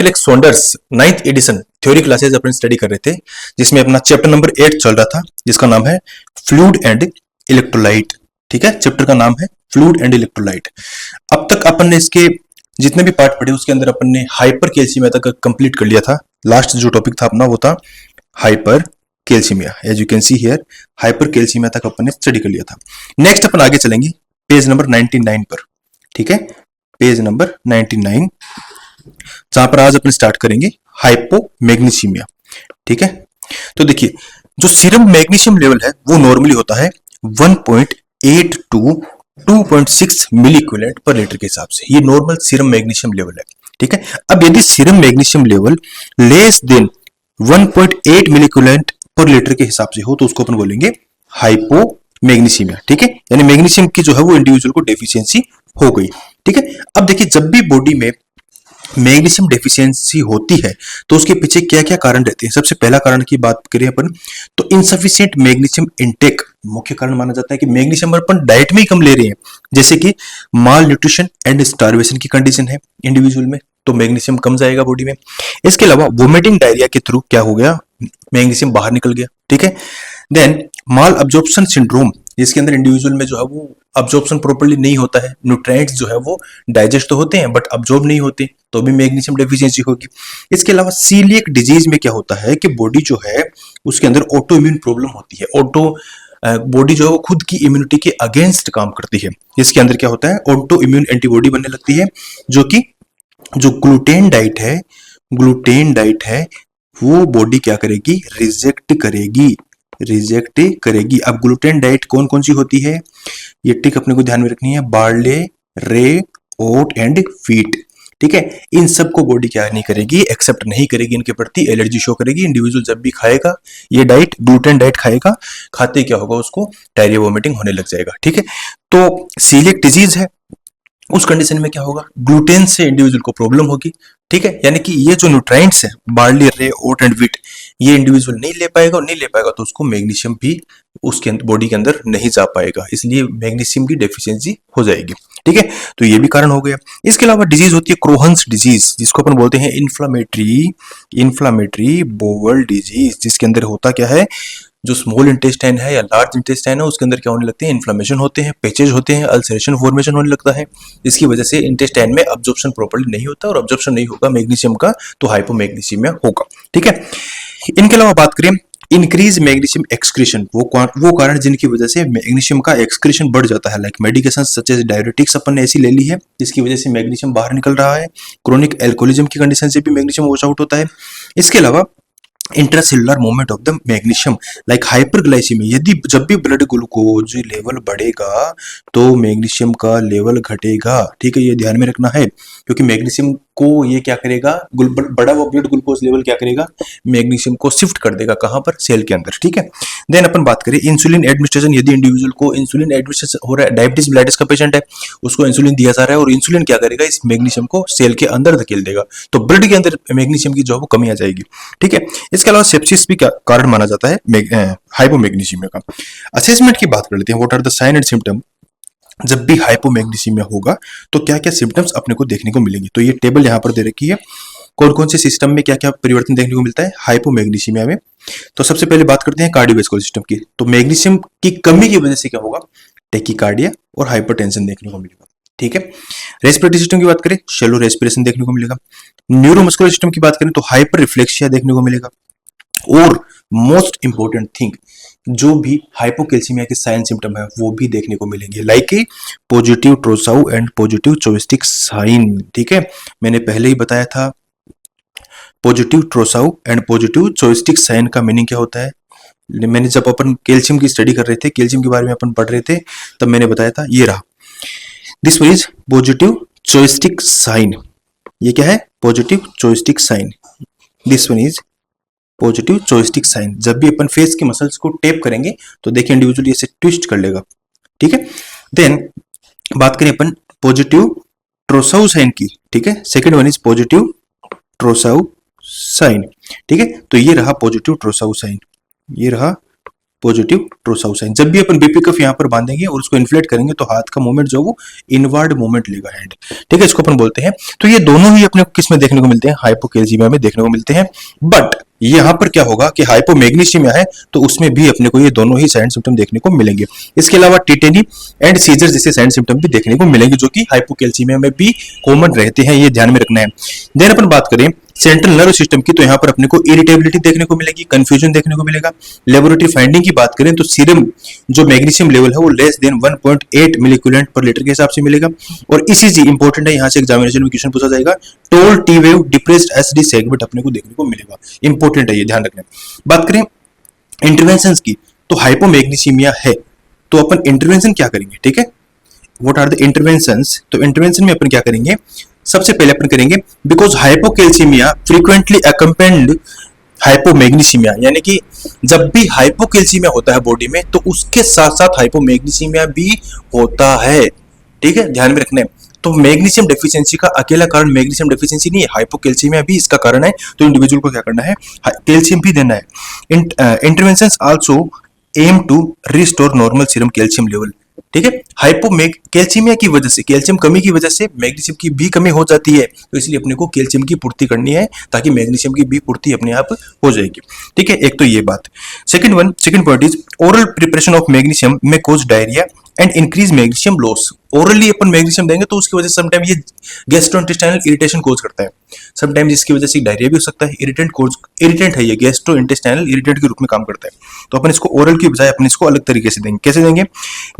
Click Saunders 9th edition theory classes अपन study कर रहे थे, जिसमें अपना चैप्टर नंबर 8 चल रहा था, जिसका नाम है फ्लूइड एंड इलेक्ट्रोलाइट। ठीक है, चैप्टर का नाम है फ्लूइड एंड इलेक्ट्रोलाइट। अब तक अपन ने इसके जितने भी पार्ट पढ़े उसके अंदर अपन ने हाइपर कैल्शियमिया तक कंप्लीट कर लिया था। लास्ट जो टॉपिक था अपना वो था hypercalcaemia. As you can see here hypercalcaemia तक अपन ने स्टडी कर लिया था। नेक्स्ट अपन आगे चलेंगे पेज नंबर 99 पर। ठीक है, पेज नंबर 99 जहां पर आज अपन स्टार्ट करेंगे हाइपोमैग्नीशियमिया। ठीक है, तो देखिए जो सीरम मैग्नीशियम लेवल है वो नॉर्मली होता है 1.8 to 2.6 milliequivalent per litre के हिसाब से। ये नॉर्मल सीरम मैग्नीशियम लेवल है। ठीक है, अब यदि serum magnesium level less than 1.8 मिली इक्विवेलेंट पर लीटर के हिसाब से हो तो उसको अपन बोलेंगे हाइपोमैग्नीशियमिया। ठीक है, यानी मैग्नीशियम की जो है वो इंडिविजुअल को डेफिशिएंसी हो गई। ठीक है, अब देखिए जब भी बॉडी में मैग्नीशियम डेफिशिएंसी होती है तो उसके पीछे क्या क्या कारण रहते हैं। सबसे पहला कारण की बात करें अपन तो इनसफिशिएंट मैग्नीशियम इनटेक मुख्य कारण माना जाता है कि मैग्नीशियम अपन डाइट में ही कम ले रहे हैं, जैसे कि माल न्यूट्रिशन एंड स्टार्वेशन की कंडीशन है इंडिविजुअल में तो मैग्नीशियम कम जाएगा बॉडी में। इसके अलावा वोमिटिंग डायरिया के थ्रू क्या हो गया, मैग्नीशियम बाहर निकल गया। ठीक है, देन माल अब्जॉर्प्शन सिंड्रोम जिसके अंदर इंडिविजुअल में जो है वो अब्जॉर्प्शन प्रॉपर्ली नहीं होता है, न्यूट्रिएंट्स जो है वो डाइजेस्ट तो होते हैं बट अब्जॉर्ब नहीं होते तो भी मैग्नीशियम डेफिशिएंसी होगी। इसके अलावा सीलिएक डिजीज में क्या होता है कि बॉडी जो है उसके अंदर ऑटो इम्यून प्रॉब्लम होती है। ऑटो बॉडी जो है वो खुद की इम्यूनिटी के अगेंस्ट काम करती है। इसके अंदर क्या होता है, ऑटो इम्यून एंटीबॉडी बनने लगती है जो कि जो ग्लूटेन डाइट है वो बॉडी क्या करेगी, रिजेक्ट करेगी। अब ग्लूटेन डाइट कौन कौन सी होती है, ये टिक अपने को ध्यान में रखनी है, बार्ले, रे, ओट एंड व्हीट। ठीक है, इन सब को बॉडी क्या नहीं करेगी, एक्सेप्ट नहीं करेगी, इनके प्रति एलर्जी शो करेगी। इंडिविजुअल जब भी खाएगा ये डाइट, ग्लूटेन डाइट खाएगा, खाते क्या होगा उसको डायरिया वोमिटिंग होने लग जाएगा। ठीक है, तो सीलिएक डिजीज है, उस कंडीशन में क्या होगा, ग्लूटेन से इंडिविजुअल को प्रॉब्लम होगी। ठीक है, यानी कि ये जो न्यूट्रिएंट्स है बार्ली, रे, ओट एंड व्हीट ये इंडिविजुअल नहीं ले पाएगा, और नहीं ले पाएगा तो उसको मैग्नीशियम भी उसके बॉडी के अंदर नहीं जा पाएगा, इसलिए मैग्नीशियम की डेफिशिएंसी हो जाएगी। ठीक है, तो ये भी कारण हो गया। इसके अलावा डिजीज होती है क्रोहन्स डिजीज जिसको अपन बोलते हैं इन्फ्लामेटरी बोवल डिजीज, जिसके अंदर होता क्या है, जो स्मॉल इंटेस्टाइन है या लार्ज इंटेस्टाइन है उसके अंदर क्या होने लगते हैं, इन्फ्लेमेशन होते हैं, पैचेज होते हैं, अल्सरेशन फॉर्मेशन होने लगता है। इसकी वजह से इंटेस्टाइन में अब्जॉर्प्शन प्रॉपर्ली नहीं होता, और अब्जॉर्प्शन नहीं होगा मैग्नीशियम का तो हाइपोमैग्नीशियमिया होगा। ठीक है, इनके अलावा बात करें इंक्रीज मैग्नीशियम एक्सक्रीशन, वो कारण जिनकी वजह से मैग्नीशियम का एक्सक्रीशन बढ़ जाता है, like medication such as diuretics अपन ने ऐसी ले ली है जिसकी वजह से मैग्नीशियम बाहर निकल रहा है। क्रोनिक एल्कोहलिज्म की कंडीशन से भी मैग्नीशियम वॉश आउट होता है। इसके अलावा intracellular movement of the magnesium like hyperglycaemia, यदि जब भी ब्लड ग्लूकोज लेवल बढ़ेगा तो मैग्नीशियम का लेवल घटेगा। ठीक है, ये ध्यान में रखना है क्योंकि मैग्नीशियम को ये क्या करेगा, बड़ा वो ब्लड ग्लूकोज लेवल क्या करेगा, मैग्नीशियम को शिफ्ट कर देगा कहां पर, सेल के अंदर। ठीक है, देन अपन बात करें इंसुलिन एडमिनिस्ट्रेशन, यदि इंडिविजुअल को इंसुलिन एडमिनिस्ट्रेशन हो रहा है, डायबिटीज मेलिटस का पेशेंट है उसको इंसुलिन दिया जा रहा है और इंसुलिन क्या करेगा, इस मैग्नीशियम को सेल के अंदर धकेल देगा तो ब्लड के अंदर मैग्नीशियम की जो है वो कमी आ जाएगी। ठीक है, इसके अलावा सेप्सिस भी कारण माना जाता है हाइपोमैग्नीशियमिया का। असेसमेंट की बात कर लेते हैं, what are the sign and symptom जब भी हाइपोमैग्नीशियमिया होगा तो क्या क्या सिम्टम्स अपने को देखने को मिलेंगे। तो ये टेबल यहाँ पर दे रखी है, कौन कौन से सिस्टम में क्या क्या परिवर्तन देखने को मिलता है हाइपोमैग्नीशियमिया में। तो सबसे पहले बात करते हैं कार्डियोवैस्कुलर सिस्टम की। तो मैग्नीशियम की कमी की वजह से क्या होगा, टैकीकार्डिया और हाइपरटेंशन देखने को मिलेगा। ठीक है, रेस्पिरेटरी सिस्टम की बात करें, शैलो रेस्पिरेशन देखने को मिलेगा। न्यूरोमस्कुलर सिस्टम की बात करें तो हाइपर रिफ्लेक्सिया देखने को मिलेगा। और मोस्ट इंपॉर्टेंट थिंग जो भी हाइपोकैल्सीमिया के साइन सिम्टम है वो भी देखने को मिलेंगे, like positive Trousseau and positive Chvostek sign. ठीक है, मैंने पहले ही बताया था positive Trousseau and positive Chvostek sign का मीनिंग क्या होता है। मैंने जब अपन कैल्शियम की स्टडी कर रहे थे, कैल्शियम के बारे में अपन पढ़ रहे थे, तब मैंने बताया था ये रहा, this one is positive Chvostek sign. ये क्या है, positive Chvostek sign, this one is positive Chvostek sign. जब भी अपन फेस के मसल्स को टेप करेंगे तो देखिए इंडिविजुअल ऐसे ट्विस्ट कर लेगा। ठीक है, देन बात करें अपन पॉजिटिव ट्रोसाउ साइन की। ठीक है, second one is positive Trousseau sign. ठीक है, तो ये रहा पॉजिटिव ट्रोसाउ साइन, ये रहा पॉजिटिव ट्रोसाउ साइन। जब भी अपन बीपी कफ यहाँ पर बांधेंगे और उसको इन्फ्लेट करेंगे तो हाथ का मूवमेंट जो वो इनवर्ड मूवमेंट लेगा हैंड, ठीक है, इसको अपन बोलते हैं। तो ये दोनों ही अपने को किस में देखने को मिलते हैं, हाइपोकैल्सीमिया में देखने को मिलते हैं। बट यहाँ पर क्या होगा कि हाइपोमैग्नीशियमिया है तो उसमें भी अपने को ये दोनों ही साइन सिम्टम देखने को मिलेंगे। इसके अलावा टिटेनी एंड सीजर जैसे साइन सिम्टम भी देखने को मिलेंगे जो कि हाइपोकैल्सीमिया में भी कॉमन रहते हैं, ये ध्यान में रखना है। देन अपन बात करें सेंट्रल नर्व सिस्टम की, तो यहाँ पर अपने को इरिटेबिलिटी देखने को मिलेगी, कंफ्यूजन देखने को मिलेगा। लेबोरेटरी फाइंडिंग की बात करें तो सीरम जो मैग्नीशियम लेवल है वो लेस देन 1.8 मिलीक्यूलेंट पर लीटर के हिसाब से मिलेगा। और ईसीजी इंपॉर्टेंट है, यहाँ से एग्जामिनेशन में क्वेश्चन पूछा जाएगा, toll T wave depressed SD segment अपने को देखने को मिलेगा, इंपॉर्टेंट है, ये ध्यान रखना। बात करें इंटरवेंशन की, तो हाइपोमैग्नीसीमिया है तो अपन इंटरवेंशन क्या करेंगे, ठीक है, व्हाट आर द इंटरवेंशंस। तो इंटरवेंशन में अपन क्या करेंगे, सबसे पहले अपन करेंगे because hypocalcaemia frequently accompanied hypomagnesaemia, यानी कि जब भी हाइपोकैल्सीमिया होता है बॉडी में तो उसके साथ साथ हाइपोमैग्नीसीमिया भी होता है, ठीक है, ध्यान में रखना है। तो मैग्नीशियम डेफिशिएंसी का अकेला कारण मैग्नीशियम डेफिशिएंसी नहीं है, हाइपोकैल्सीमिया भी इसका कारण है। तो इंडिविजुअल को क्या करना है, कैल्शियम भी देना है। Interventions also aim to restore normal serum calcium level, ठीक है। कैल्शियमिया की वजह से, कैल्शियम कमी की वजह से मैग्नीशियम की भी कमी हो जाती है, तो इसलिए अपने को कैल्शियम की पूर्ति करनी है ताकि मैग्नीशियम की भी पूर्ति अपने आप हो जाएगी, ठीक है। एक तो ये बात। Second point is oral preparation of magnesium may cause diarrhoea and increase magnesium loss. Orally अपन मैग्नीशियम देंगे तो उसकी वजह से समटाइम ये गैस्ट्रोइंटेस्टाइनल इरिटेशन कोज करता है, समटाइम जिसकी वजह से डायरिया भी हो सकता है। इरिटेंट है ये, गैस्ट्रोइंटेस्टाइनल इरिटेंट के रूप में काम करता है। तो अपन इसको ओरल की बजाय अपन इसको अलग तरीके से देंगे। कैसे देंगे,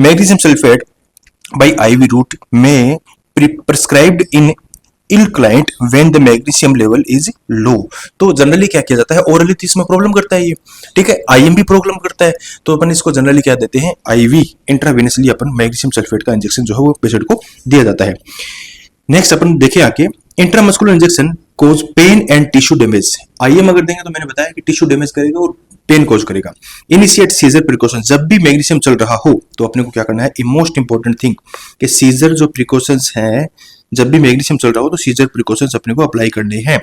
magnesium sulphate by IV route में prescribed in ill client when the magnesium level is low. तो जनरली क्या किया जाता है, ओरली तो इसमें प्रॉब्लम करता है ये, ठीक है, आईएम भी प्रॉब्लम करता है, तो अपन इसको जनरली क्या देते हैं, आईवी इंट्रावेनसली अपन मैग्नीशियम सल्फेट का इंजेक्शन जो है वो पेशेंट को दिया जाता है। नेक्स्ट अपन देखें आगे, intramuscular injection cause pain and tissue damage. IM अगर देंगे तो मैंने बताया कि टिश्यू डैमेज करेगा और पेन कोज करेगा। इनिशिएट सीजर प्रिकॉशन, जब भी मैग्नीशियम चल रहा हो तो अपने को क्या करना है, मोस्ट इंपॉर्टेंट थिंग कि सीजर जो प्रिकॉशंस हैं, जब भी मैग्नीशियम चल रहा हो तो सीजर प्रिकॉशंस अपने को अप्लाई करने हैं,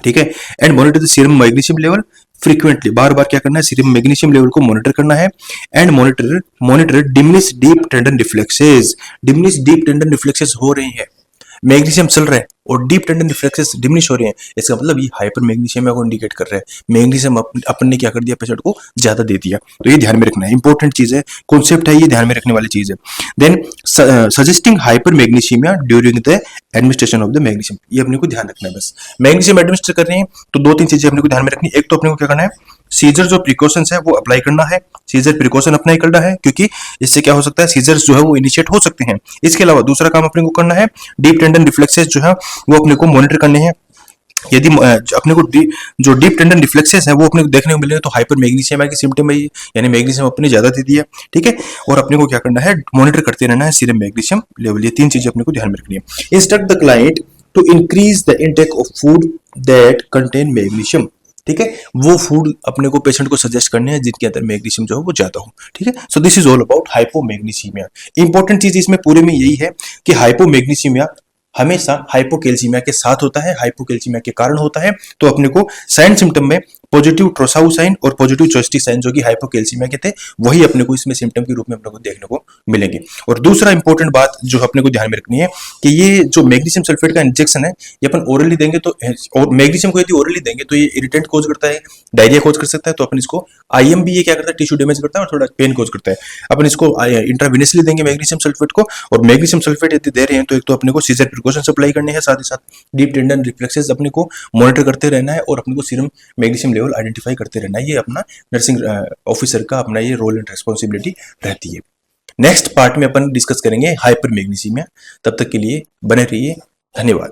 ठीक है। And monitor the serum magnesium level frequently, बार बार क्या करना है, सीरम मैग्नीशियम लेवल को मॉनिटर करना है। And monitor diminish deep tendon reflexes. Diminish deep tendon reflexes हो रही है, मैग्नीशियम चल रहा है और डीप टेंडन रिफ्लेक्सेस डिमिनिश हो रहे हैं, इसका मतलब ये हाइपर मैग्नीशियम को इंडिकेट कर रहा है, मैग्नीशियम अपन ने क्या कर दिया, पेशेंट को ज्यादा दे दिया। तो ये ध्यान में रखना है, इंपॉर्टेंट चीज है, कॉन्सेप्ट है, ये ध्यान में रखने वाली चीज है। Then suggesting hypermagnesaemia during the administration of the magnesium, ये अपने को ध्यान रखना है। बस मैग्नीशियम एडमिनिस्टर कर रहे हैं तो दो तीन चीजें अपने को ध्यान में रखनी है। एक तो अपने को क्या करना है, सीजर जो प्रिकॉशंस है वो अप्लाई करना है, सीजर प्रिकॉशन अप्लाई करना है, क्योंकि इससे क्या हो सकता है, सीजर्स जो है वो इनिशिएट हो सकते हैं। इसके अलावा दूसरा काम अपने को करना है, डीप टेंडन रिफ्लेक्सेस जो है वो अपने को मॉनिटर करने हैं। यदि अपने को जो डीप टेंडन रिफ्लेक्सेस है वो अपने को देखने को मिलेगा तो हाइपर मैग्नीशियम की सिम्टम है, यानी मैग्नीशियम अपने ज्यादा दे दिया, ठीक है। और अपने को क्या करना है, मॉनिटर करते रहना है सीरम मैग्नीशियम लेवल। ये तीन चीजें अपने को ध्यान में रखनी है। Instruct the client to increase the intake of food that contain magnesium, ठीक है, वो फूड अपने को पेशेंट को सजेस्ट करने हैं जिनके अंदर मैग्नीशियम जो है वो ज्यादा हो, ठीक है। So this is all about hypomagnesaemia. Important चीज इसमें पूरे में यही है कि हाइपोमैग्नीसीमिया हमेशा हाइपोकैल्सीमिया के साथ होता है, हाइपोकैल्सीमिया के कारण होता है। तो अपने को साइन सिम्टम में पॉजिटिव ट्रोसाउ साइन और पॉजिटिव चोस्टिक साइन जो कि हाइपोकैल्सीमिया के थे वही अपने को इसमें सिम्टम के रूप में अपने को देखने को मिलेंगे। और दूसरा इंपॉर्टेंट बात जो अपने को ध्यान में रखनी है कि ये जो मैग्नीशियम सल्फेट का इंजेक्शन है ये अपन ओरली देंगे तो, और मैग्नीशियम को यदि ओरली देंगे तो ये इरिटेंट कोज करता है, डायरिया कोज कर सकता है। तो अपन इसको आईएम भी ये क्या करता है, टिश्यू डैमेज करता है और थोड़ा पेन कोज करता है। अपन इसको इंट्रावेनसली देंगे मैग्नीशियम सल्फेट को, और मैग्नीशियम सल्फेट यदि दे रहे हैं तो एक तो अपने को सीजर प्रिकॉशन अप्लाई करने हैं, साथ ही साथ डीप टेंडन रिफ्लेक्सेस अपने को मॉनिटर करते रहना है और अपने को सीरम मैग्नीशियम लेवल आइडेंटिफाई करते रहना है। ये अपना नर्सिंग ऑफिसर का अपना ये रोल एंड रिस्पॉन्सिबिलिटी रहती है। नेक्स्ट पार्ट में अपन डिस्कस करेंगे हाइपर मैग्नीशियमिया। तब तक के लिए बने रहिए, धन्यवाद।